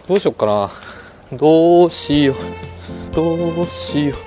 どうしよっかな。どうしよう。どうしよう。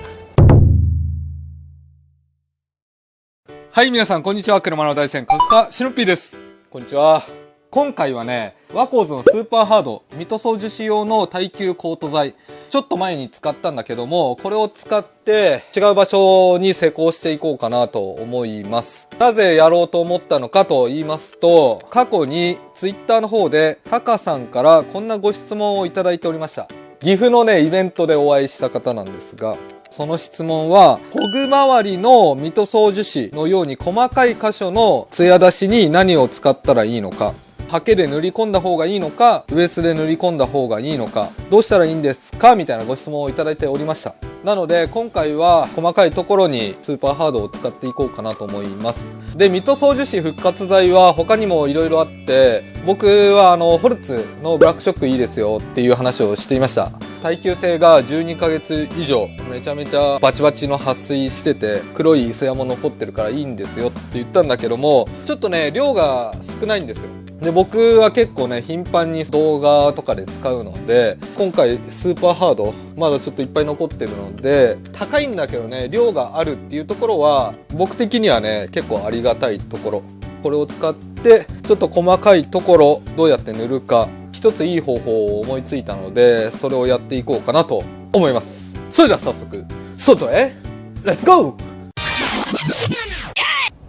はい、皆さん、こんにちは。車の大戦、角化シノッピーです。こんにちは。今回はね、ワコーズのスーパーハード、ミトソ樹脂用の耐久コート剤。ちょっと前に使ったんだけども、これを使って違う場所に施工していこうかなと思います。なぜやろうと思ったのかと言いますと、過去にツイッターの方でタカさんからこんなご質問をいただいておりました。岐阜のね、イベントでお会いした方なんですが、その質問は、ホグ周りのミトソ樹脂のように細かい箇所の艶出しに何を使ったらいいのか、ハケで塗り込んだ方がいいのか、ウエスで塗り込んだ方がいいのか、どうしたらいいんですかみたいなご質問をいただいておりました。なので今回は細かいところにスーパーハードを使っていこうかなと思います。で、ミトソ樹脂復活剤は他にも色々あって、僕はホルツのブラックショックいいですよっていう話をしていました。耐久性が12ヶ月以上、めちゃめちゃバチバチの撥水してて、黒い艶も残ってるからいいんですよって言ったんだけども、ちょっとね、量が少ないんですよ。で、僕は結構ね、頻繁に動画とかで使うので、今回スーパーハード、まだちょっといっぱい残ってるので、高いんだけどね、量があるっていうところは、僕的にはね、結構ありがたいところ。これを使って、ちょっと細かいところ、どうやって塗るか、一ついい方法を思いついたので、それをやっていこうかなと思います。それでは早速、外へ、レッツゴー！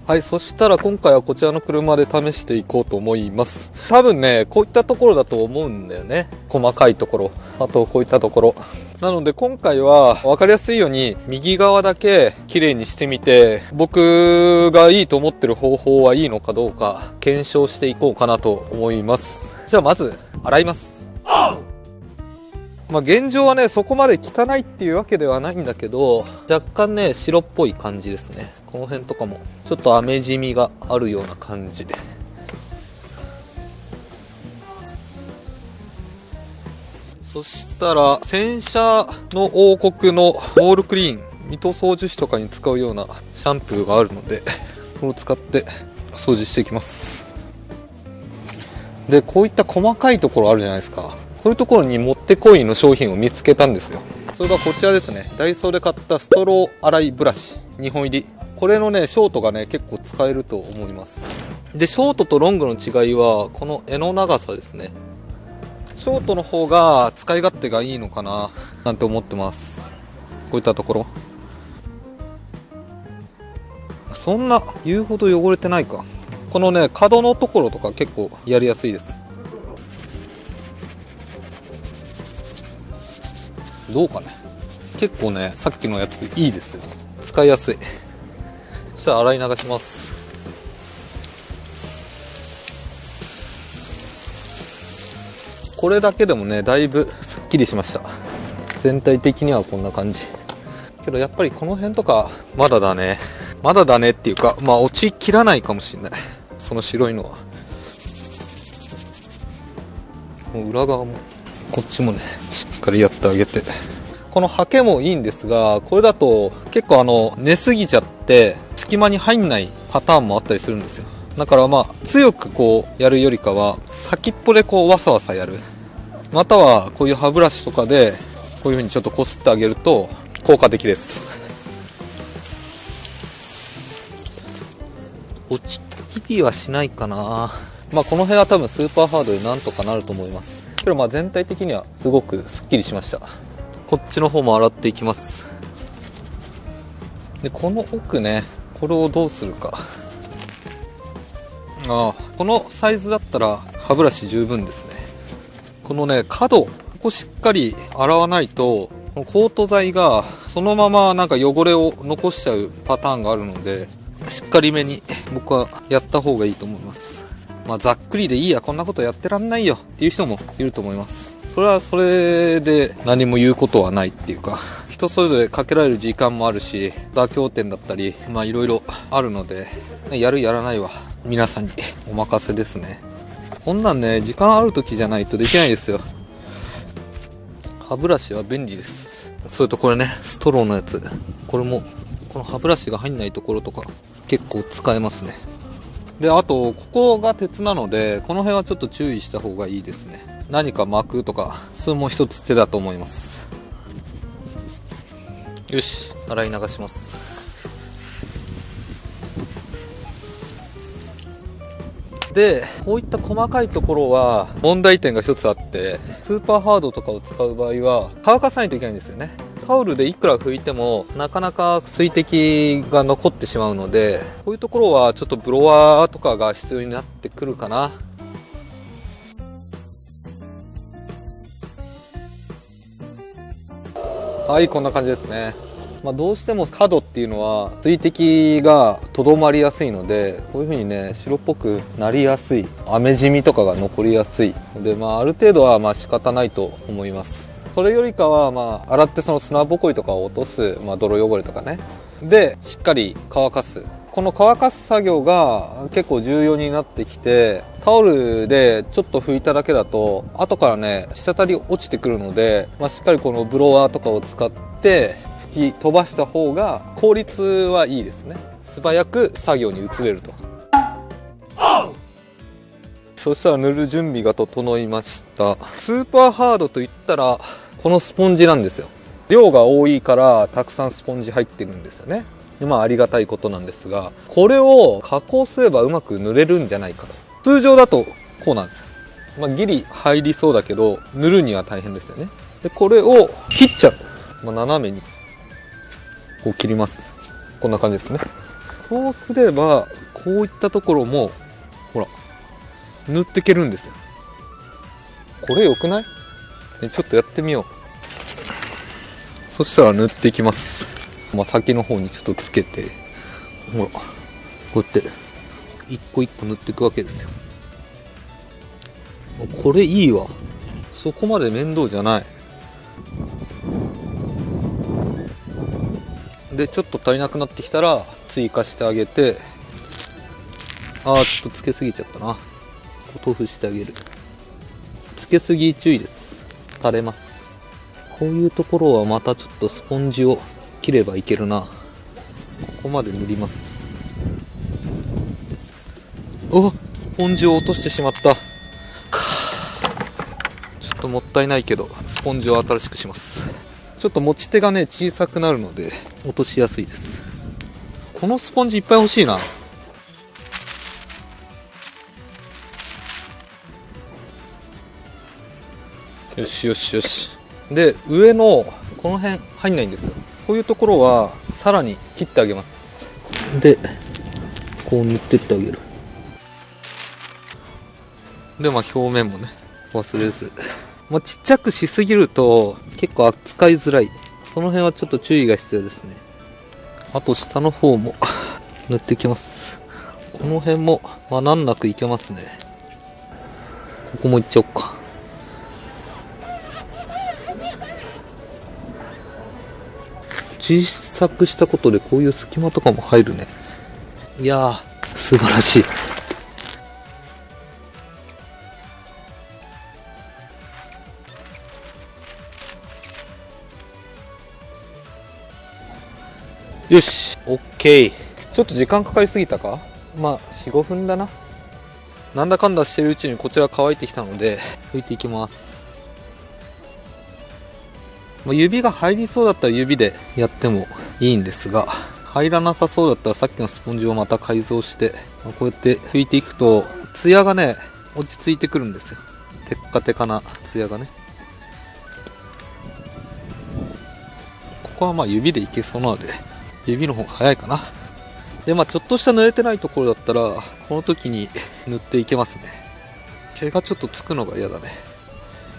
はい、そしたら今回はこちらの車で試していこうと思います。多分ね、こういったところだと思うんだよね。細かいところ。あとこういったところ。なので今回は分かりやすいように右側だけ綺麗にしてみて、僕がいいと思ってる方法はいいのかどうか検証していこうかなと思います。じゃあまず洗います。まあ現状はね、そこまで汚いっていうわけではないんだけど、若干ね、白っぽい感じですね。この辺とかもちょっと雨染みがあるような感じで。そしたら洗車の王国のモールクリーン、ミトソ樹脂とかに使うようなシャンプーがあるので、これを使って掃除していきます。で、こういった細かいところあるじゃないですか。こういうところにもってこいの商品を見つけたんですよ。それがこちらですね。ダイソーで買ったストロー洗いブラシ2本入り。これのね、ショートがね、結構使えると思います。で、ショートとロングの違いはこの柄の長さですね。ショートの方が使い勝手がいいのかななんて思ってます。こういったところそんな言うほど汚れてないか。このね、角のところとか結構やりやすいです。どうかね。結構ね、さっきのやついいですよ。使いやすい。そしたら洗い流します。これだけでもね、だいぶすっきりしました。全体的にはこんな感じ。けどやっぱりこの辺とかまだだね。まだだねっていうか、まあ落ちきらないかもしれない。その白いのは。もう裏側もこっちもね、しっかりやってあげて。このハケもいいんですが、これだと結構寝すぎちゃって隙間に入んないパターンもあったりするんですよ。だからまあ強くこうやるよりかは先っぽでこうわさわさやる。またはこういう歯ブラシとかでこういう風にちょっとこすってあげると効果的です。落ちきりはしないかな。まあこの辺は多分スーパーハードでなんとかなると思います。けどまあ全体的にはすごくスッキリしました。こっちの方も洗っていきます。で、この奥ね、これをどうするか。このサイズだったら歯ブラシ十分ですね。このね、角、ここしっかり洗わないと、コート剤がそのままなんか汚れを残しちゃうパターンがあるので、しっかりめに僕はやった方がいいと思います。まあざっくりでいいや、こんなことやってらんないよっていう人もいると思います。それはそれで何も言うことはないっていうか、人それぞれかけられる時間もあるし、妥協点だったり、まあいろいろあるので、やるやらないは皆さんにお任せですね。こんなんね、時間ある時じゃないとできないですよ。歯ブラシは便利です。それとこれね、ストローのやつ。これも、この歯ブラシが入んないところとか、結構使えますね。で、あと、ここが鉄なので、この辺はちょっと注意した方がいいですね。何か巻くとか、それも一つ手だと思います。よし、洗い流します。で、こういった細かいところは問題点が一つあって、スーパーハードとかを使う場合は乾かさないといけないんですよね。タオルでいくら拭いてもなかなか水滴が残ってしまうので、こういうところはちょっとブロワーとかが必要になってくるかな。はい、こんな感じですね。どうしても角っていうのは水滴がとどまりやすいので、こういう風にね、白っぽくなりやすい、飴染みとかが残りやすいので、ある程度は仕方ないと思います。それよりかは洗ってその砂ぼこりとかを落とす、泥汚れとかね、でしっかり乾かす。この乾かす作業が結構重要になってきて、タオルでちょっと拭いただけだと後からね、滴り落ちてくるので、しっかりこのブロワーとかを使って吹き飛ばした方が効率はいいですね。素早く作業に移れると。そしたら塗る準備が整いました。スーパーハードといったらこのスポンジなんですよ。量が多いからたくさんスポンジ入ってるんですよね。ありがたいことなんですが、これを加工すればうまく塗れるんじゃないかと。通常だとこうなんですよ。ギリ入りそうだけど塗るには大変ですよね。でこれを切っちゃう。斜めにこう切ります。こんな感じですね。そうすればこういったところもほら塗っていけるんですよ。これ良くない？ちょっとやってみよう。そしたら塗っていきます。先の方にちょっとつけて、ほらこうやって一個一個塗っていくわけですよ。これいいわ。そこまで面倒じゃない。でちょっと足りなくなってきたら追加してあげて、ちょっとつけすぎちゃったな。塗布してあげる。つけすぎ注意です。垂れます。こういうところはまたちょっとスポンジを切ればいけるな。ここまで塗ります。スポンジを落としてしまった。ちょっともったいないけどスポンジを新しくします。ちょっと持ち手がね小さくなるので落としやすいです。このスポンジいっぱい欲しいな。よしよしよし。で上のこの辺入んないんですよ。こういうところはさらに切ってあげます。でこう塗ってってあげる。で表面もね忘れず。ちっちゃくしすぎると結構扱いづらい。その辺はちょっと注意が必要ですね。あと下の方も塗っていきます。この辺も難なくいけますね。ここもいっちゃおうか。小さくしたことでこういう隙間とかも入るね。いやー素晴らしい。よし OK。 ちょっと時間かかりすぎたか。4、5分だな。なんだかんだしてるうちにこちら乾いてきたので拭いていきます。指が入りそうだったら指でやってもいいんですが、入らなさそうだったらさっきのスポンジをまた改造してこうやって拭いていくとツヤがね落ち着いてくるんですよ。テッカテカなツヤがね。ここは指でいけそうなので指の方が早いかな。でちょっとした濡れてないところだったらこの時に塗っていけますね。毛がちょっとつくのが嫌だね。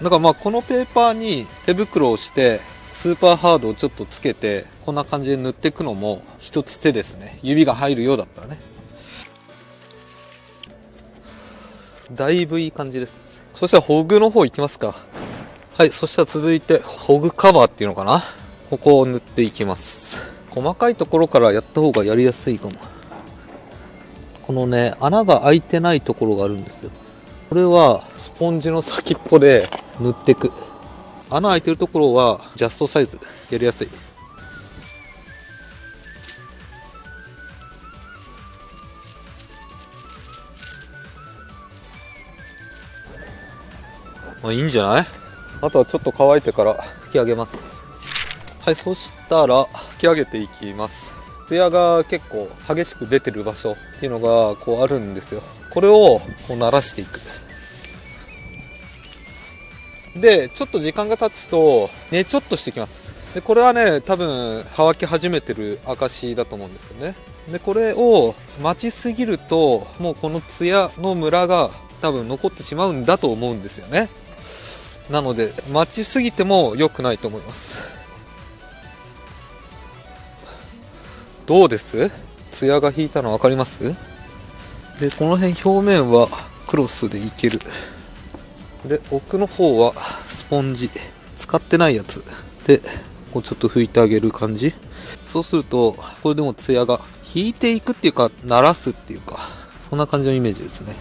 だからこのペーパーに手袋をしてスーパーハードをちょっとつけてこんな感じで塗っていくのも一つ手ですね。指が入るようだったらね。だいぶいい感じです。そしたらホグの方いきますか。はい。そしたら続いてホグカバーっていうのかな、ここを塗っていきます。細かいところからやった方がやりやすいかも。このね穴が開いてないところがあるんですよ。これはスポンジの先っぽで塗っていく。穴開いてるところはジャストサイズやりやすい。まあいいんじゃない？あとはちょっと乾いてから拭き上げます。はい、そしたら拭き上げていきます。ツヤが結構激しく出てる場所っていうのがこうあるんですよ。これをこう慣らしていく。で、ちょっと時間が経つとねちょっとしてきます。で、これはね多分乾き始めてる証だと思うんですよね。で、これを待ちすぎるともうこのツヤのムラが多分残ってしまうんだと思うんですよね。なので待ちすぎても良くないと思います。どうです？ツヤが引いたの分かります？で、この辺表面はクロスでいける。で、奥の方はスポンジ使ってないやつでこうちょっと拭いてあげる感じ。そうするとこれでもツヤが引いていくっていうか慣らすっていうか、そんな感じのイメージですね。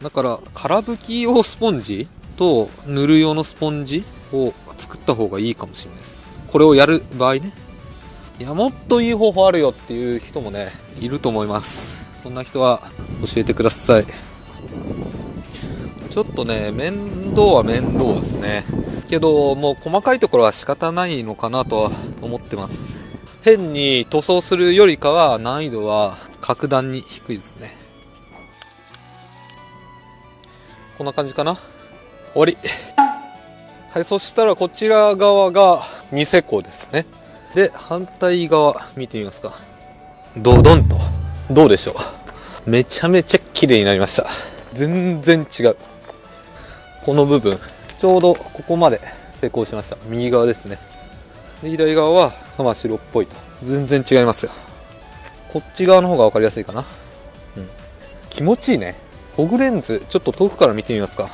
だから空拭き用スポンジと塗る用のスポンジを作った方がいいかもしれないです。これをやる場合ね。いや、もっといい方法あるよっていう人もねいると思います。そんな人は教えてください。ちょっとね面倒は面倒ですね。けどもう細かいところは仕方ないのかなとは思ってます。変に塗装するよりかは難易度は格段に低いですね。こんな感じかな。終わり。はい、そしたらこちら側がニセコですね。で、反対側見てみますか。ドドンと。どうでしょう。めちゃめちゃ綺麗になりました。全然違う。この部分、ちょうどここまで成功しました。右側ですね。で、左側は、まあ白っぽいと。全然違いますよ。こっち側の方が分かりやすいかな。うん。気持ちいいね。ホグレンズ、ちょっと遠くから見てみますか。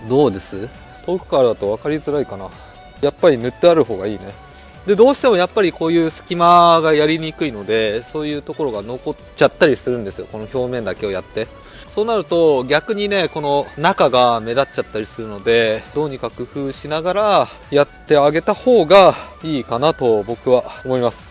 どうです？遠くからだと分かりづらいかな。やっぱり塗ってある方がいいね。で、どうしてもやっぱりこういう隙間がやりにくいので、そういうところが残っちゃったりするんですよ。この表面だけをやって。そうなると逆にね、この中が目立っちゃったりするので、どうにか工夫しながらやってあげた方がいいかなと僕は思います。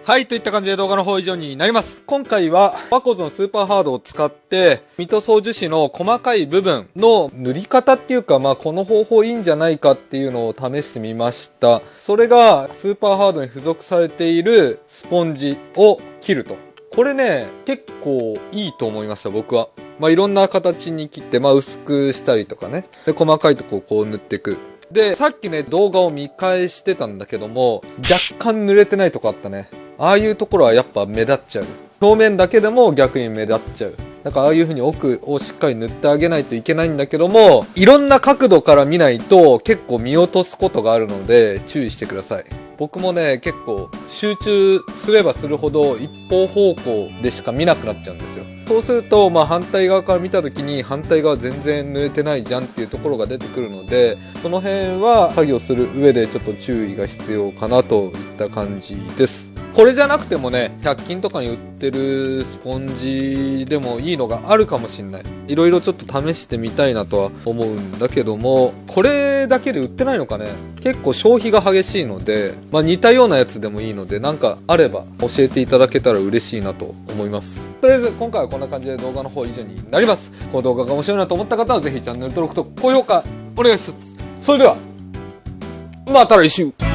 はい、といった感じで動画の方以上になります。今回はワコーズのスーパーハードを使ってミ塗装樹脂の細かい部分の塗り方っていうか、まあこの方法いいんじゃないかっていうのを試してみました。それがスーパーハードに付属されているスポンジを切ると。これね、結構いいと思いました、僕は。まあいろんな形に切って、まあ薄くしたりとかね。で、細かいとこをこう塗っていく。で、さっきね、動画を見返してたんだけども、若干濡れてないとこあったね。ああいうところはやっぱ目立っちゃう。表面だけでも逆に目立っちゃう。だからああいう風に奥をしっかり塗ってあげないといけないんだけども、いろんな角度から見ないと結構見落とすことがあるので注意してください。僕もね、結構集中すればするほど一方方向でしか見なくなっちゃうんですよ。そうすると、まあ反対側から見た時に反対側全然濡れてないじゃんっていうところが出てくるので、その辺は作業する上でちょっと注意が必要かなといった感じです。これじゃなくてもね、100均とかに売ってるスポンジでもいいのがあるかもしんない。いろいろちょっと試してみたいなとは思うんだけども、これだけで売ってないのかね。結構消費が激しいので、まあ似たようなやつでもいいので、なんかあれば教えていただけたら嬉しいなと思います。とりあえず今回はこんな感じで動画の方以上になります。この動画が面白いなと思った方はぜひチャンネル登録と高評価お願いします。それでは、また来週。